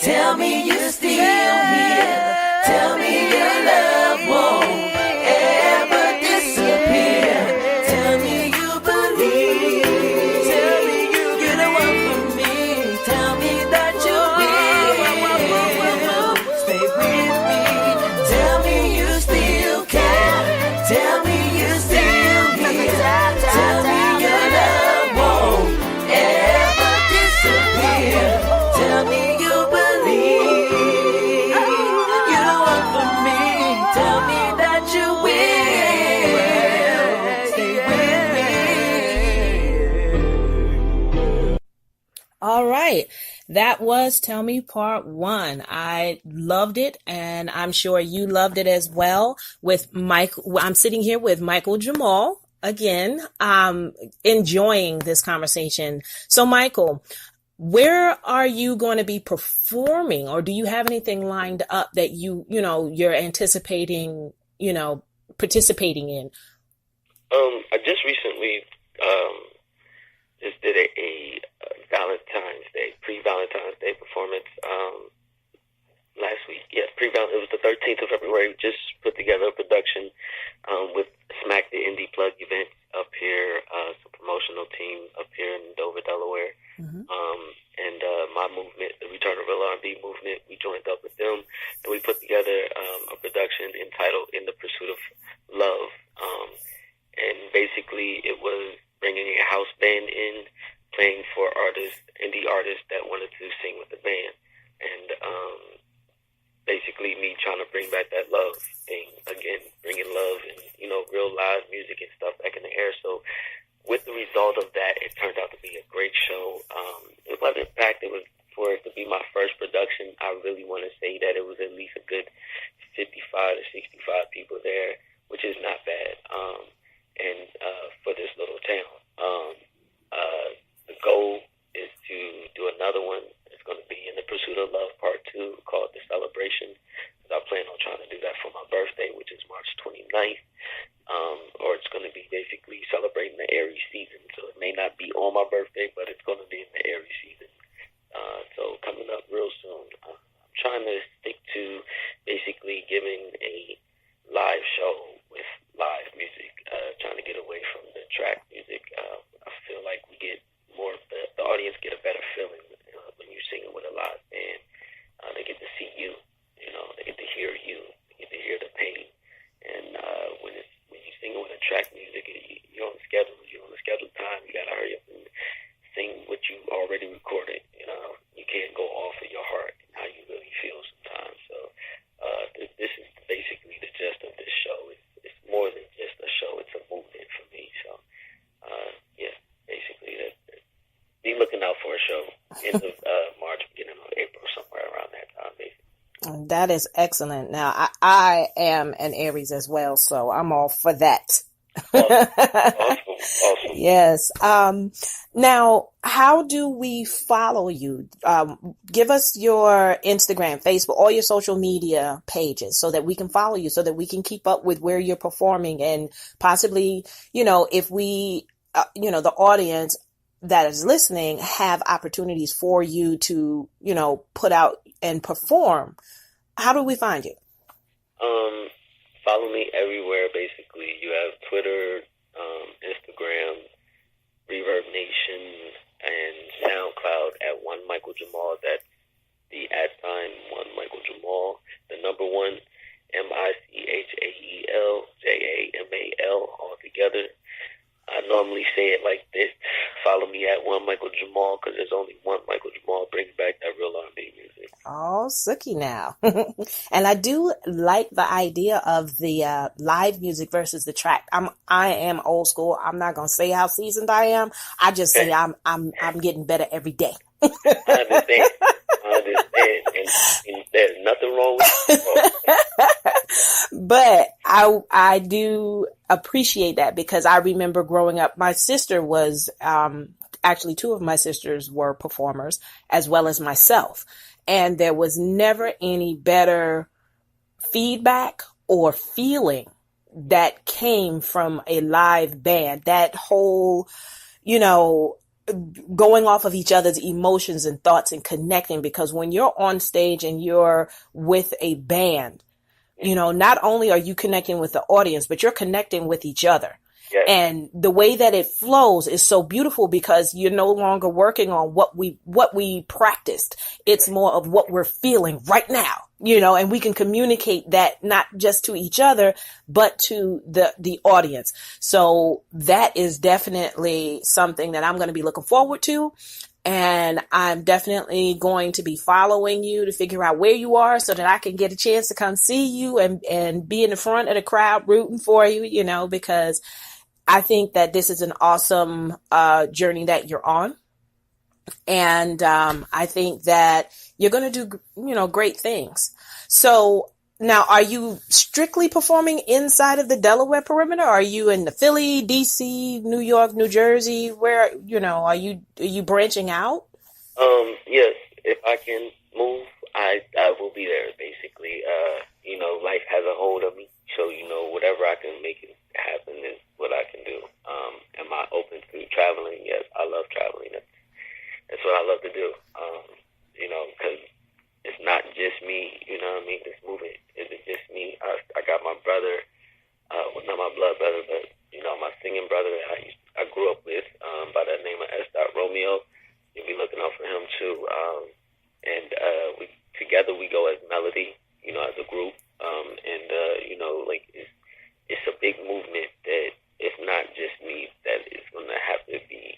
Tell me you still here. Tell me your love won't ever disappear. Tell me you believe. Tell me you're the one for me. Tell me that you will stay with me. Tell me you still care. Tell me you still here. Tell me your love won't ever disappear. Tell me you believe. You're the one for me. Tell me that you will stay with me. All right. That was Tell Me Part 1. I loved it, and I'm sure you loved it as well. With Mike, I'm sitting here with Michael Jamal again, enjoying this conversation. So Michael, where are you going to be performing, or do you have anything lined up that you're anticipating, participating in? I just recently just did a Valentine's Day, pre-Valentine's Day performance last week. Yes, it was the 13th of February. Just put together a production with Smack the Indie Plug event up here, some promotional team up here in Dover, Delaware. Mm-hmm. And my movement, the Return of Real R&B movement, we joined up with them, and we put together a production entitled In the Pursuit of Love. And basically it was bringing a house band in, playing for indie artists that wanted to sing with the band. And basically me trying to bring back that love thing again, bringing love and, real live music and stuff back in the air. So with the result of that, it turned out to be a great show. It wasn't packed. It was for it to be my first production. I really want to say that it was at least a good 55 to 65 people there, which is not bad. And for this little town, the goal is to do another one. It's going to be In the Pursuit of Love Part 2, called The Celebration. I plan on trying to do that for my birthday, which is March 29th. Or it's going to be basically celebrating the Aries season. So it may not be on my birthday, but it's going to be in the Aries season. So coming up real soon. I'm trying to stick to basically giving a live show with live music, trying to get away from the track music. I feel like we get more, the audience get a better feeling when you sing it with a live band. They get to see you, they get to hear you, they get to hear the pain. And when you sing it with a track music, you're on the scheduled time. You gotta hurry up and sing what you already recorded. You can't go off of your heart and how you really feel sometimes. So this is basically the gist of this show. It's more than just a show. It's a movement for me. So yeah, basically be looking out for a show end of March, beginning of April, somewhere around that time, basically. That is excellent. Now, I am an Aries as well, so I'm all for that. Awesome. Yes. Now, how do we follow you? Give us your Instagram, Facebook, all your social media pages so that we can follow you, so that we can keep up with where you're performing, and possibly, if we, the audience that is listening have opportunities for you to, put out and perform. How do we find you? Follow me everywhere, basically. You have Twitter, Instagram, Reverb Nation, and SoundCloud at One Michael Jamal. That's the @One Michael Jamal. The number one, MichaelJamal, all together. I normally say it like this: follow me at One Michael Jamal, because there's only one Michael Jamal bringing back that real R&B music. Oh, sookie now. And I do like the idea of the live music versus the track. I am old school. I'm not gonna say how seasoned I am. I just say I'm getting better every day. I understand. And there's nothing wrong with it. But I do appreciate that, because I remember growing up, my sister was, actually two of my sisters were performers as well as myself. And there was never any better feedback or feeling that came from a live band. That whole, going off of each other's emotions and thoughts and connecting, because when you're on stage and you're with a band, you know, not only are you connecting with the audience, but you're connecting with each other. Yes. And the way that it flows is so beautiful because you're no longer working on what we practiced. It's more of what we're feeling right now, you know, and we can communicate that not just to each other, but to the audience. So that is definitely something that I'm going to be looking forward to. And I'm definitely going to be following you to figure out where you are so that I can get a chance to come see you and be in the front of the crowd rooting for you, you know, because I think that this is an awesome journey that you're on. And I think that you're going to do, you know, great things. So now, are you strictly performing inside of the Delaware perimeter? Are you in the Philly, DC, New York, New Jersey? Where, you know, are you branching out? Yes, if I can move, I will be there, basically. You know, life has a hold of me. So, you know, whatever I can make it happen is what I can do. Am I open to traveling? Yes, I love traveling. That's what I love to do. You know, because it's not just me, you know what I mean? This movement isn't just me. I got my brother, well, not my blood brother, but, you know, my singing brother that I grew up with by the name of S. Romeo. You'll be looking out for him, too. And we together we go as Melody, you know, as a group. And you know, like, it's a big movement that it's not just me that is going to have to be,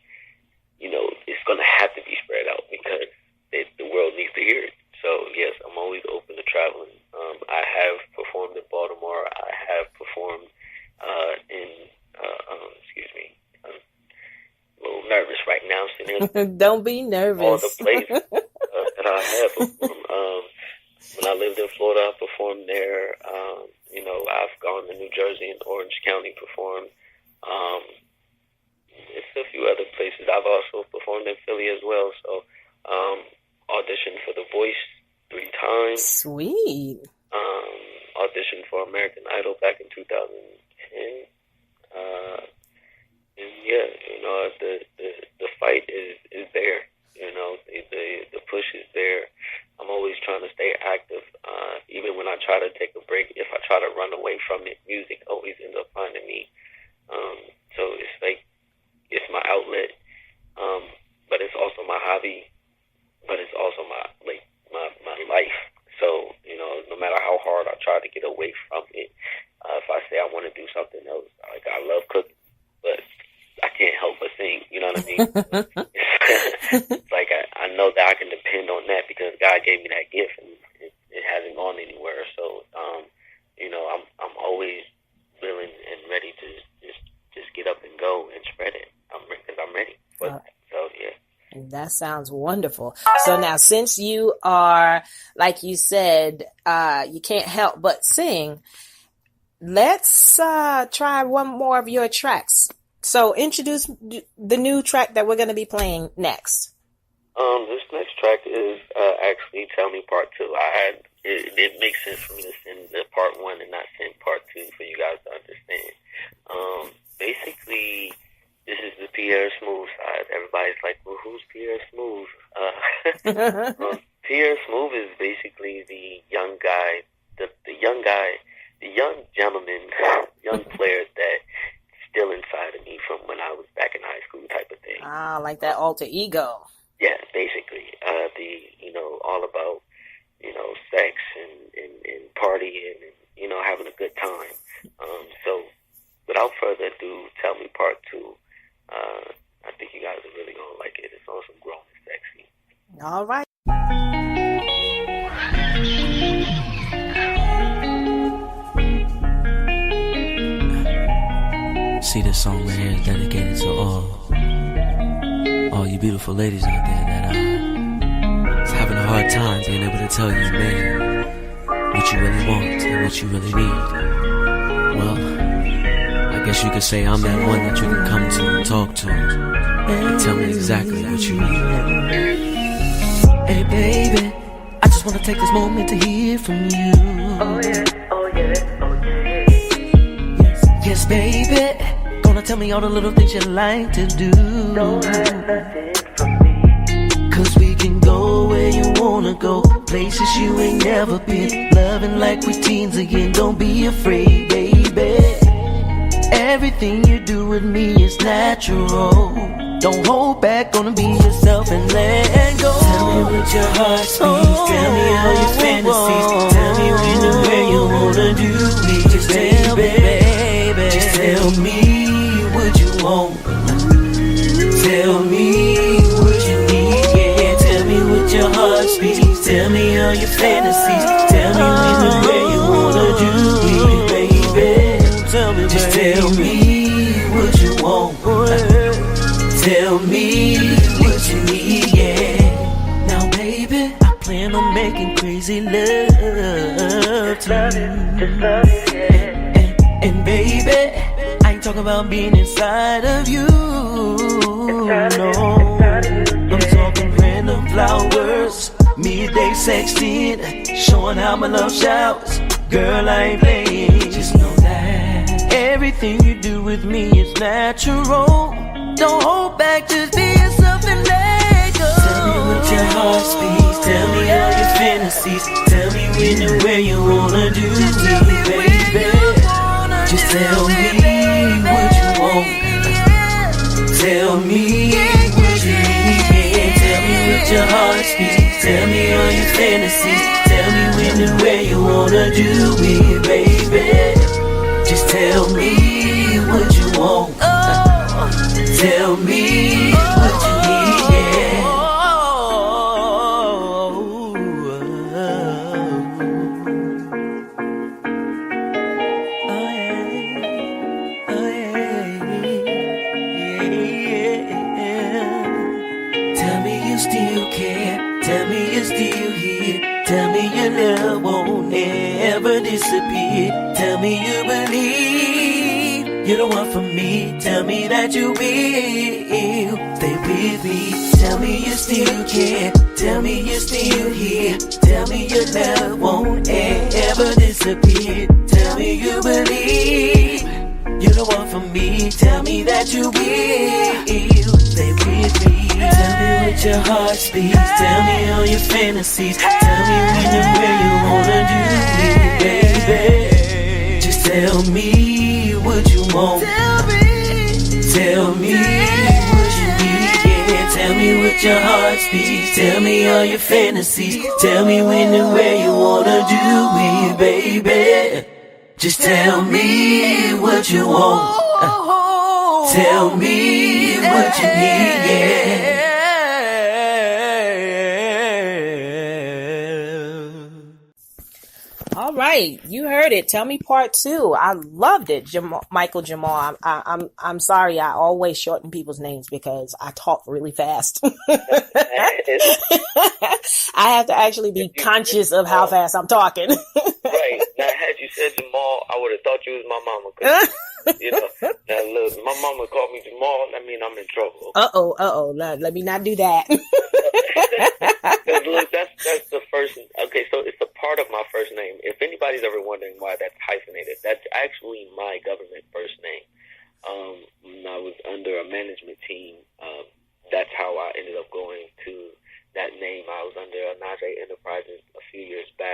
you know, it's going to have to be spread out because the world needs to hear it. So, yes, I'm always open to traveling. I have performed in Baltimore. I have performed excuse me, I'm a little nervous right now. Sitting Don't be nervous. All the places that I have performed. When I lived in Florida, I performed there. You know, I've gone to New Jersey and Orange County, performed. It's a few other places. I've also performed in Philly as well. So, auditioned for The Voice 3 times. Sweet. Auditioned for American Idol back in 2010. And yeah, you know, the fight is there. You know, the push is there. I'm always trying to stay active. Even when I try to take a break, if I try to run away from it, music always ends up finding me. So it's like, it's my outlet, but it's also my hobby, but it's also my life. So, you know, no matter how hard I try to get away from it, if I say I want to do something else, like, I love cooking, but I can't help but sing, you know what I mean? It's like I know that I can depend on that because God gave me that gift and it hasn't gone anywhere. So, you know, I'm always willing and ready to just get up and go and spread it. Because I'm ready for that. So, yeah. That sounds wonderful. So now, since you are, like you said, you can't help but sing, let's try one more of your tracks. So introduce the new track that we're going to be playing next. This next track is actually Tell Me Part 2. It makes sense for me to send the Part 1 and not send Part 2 for you guys to understand. Basically, this is the Pierre Smooth side. Everybody's like, well, who's Pierre Smooth? Pierre Smooth is basically the young guy, the young gentleman, young player that still inside of me from when I was back in high school type of thing. Ah, like that alter ego. Yeah, basically. You know, all about, you know, sex and partying and, you know, having a good time. So, without further ado, Tell Me Part 2. I think you guys are really going to like it. It's awesome, grown and sexy. All right. See, this song right here is dedicated to all you beautiful ladies out there that is having a hard time being able to tell you, man, what you really want and what you really need. Well, I guess you could say I'm that one that you can come to and talk to and tell me exactly what you need. Hey baby, I just wanna take this moment to hear from you. Oh yeah, oh yeah, oh yeah. Yes baby, gonna tell me all the little things you like to do. Don't hide nothing from me. Cause we can go where you wanna go, places you ain't never been. Loving like we teens again, don't be afraid, baby. Everything you do with me is natural. Don't hold back, gonna be yourself and let go. Tell me what your heart speaks. Tell me all your fantasies. Tell me when and where you wanna do me. Just tell me, baby. Just tell me what you want. Tell me what you need. Yeah, tell me what your heart speaks. Tell me all your fantasies. Tell me when and where you wanna do me, baby. Just tell me what you want. Tell me what you need, yeah. Now, baby, I plan on making crazy love to you. Just love you, yeah. And baby, I ain't talking about being inside of you. No, I'm talking random flowers, midday sexting, showing how my love showers. Girl, I ain't playing. Just know that everything you do with me is natural. Don't hold back, just be yourself and let go. Tell me what your heart speaks. Tell me all your fantasies. Tell me when and where you wanna do me, baby. Just tell me what you want. Tell me what you need. Yeah, tell me what your heart speaks. Tell me all your fantasies. Tell me when and where you wanna do me, baby. Just tell me what you want. Tell me what you need, yeah. Tell me you still care. Tell me you're still here. Tell me your love won't ever disappear. Tell me you believe you're the one for me. Tell me that you will stay with me. Tell me you still care. Tell me you're still here. Tell me your love won't ever disappear. Tell me you believe you're the one for me. Tell me that you will stay with me. Tell me what your heart speaks. Tell me all your fantasies. Tell me when and where you wanna do me, baby. Just tell me what you want. Tell me what you need. Yeah, tell me what your heart speaks. Tell me all your fantasies. Tell me when and where you wanna do me, baby. Just tell me what you want. Tell me what you need, yeah. All right, you heard it. Tell me part 2. I loved it, Michael Jamal. I'm sorry. I always shorten people's names because I talk really fast. I have to actually be conscious of how fast I'm talking. Right. Now, had you said Jamal, I would have thought you was my mama. 'Cause, you know, now look, my mama called me Jamal. That mean I'm in trouble. Uh-oh. Let me not do that. Look, that's the first. Okay, so it's a part of my first name. If anybody's ever wondering why that's hyphenated, that's actually my government first name. When I was under a management team, that's how I ended up going to that name. I was under Najee Enterprises a few years back.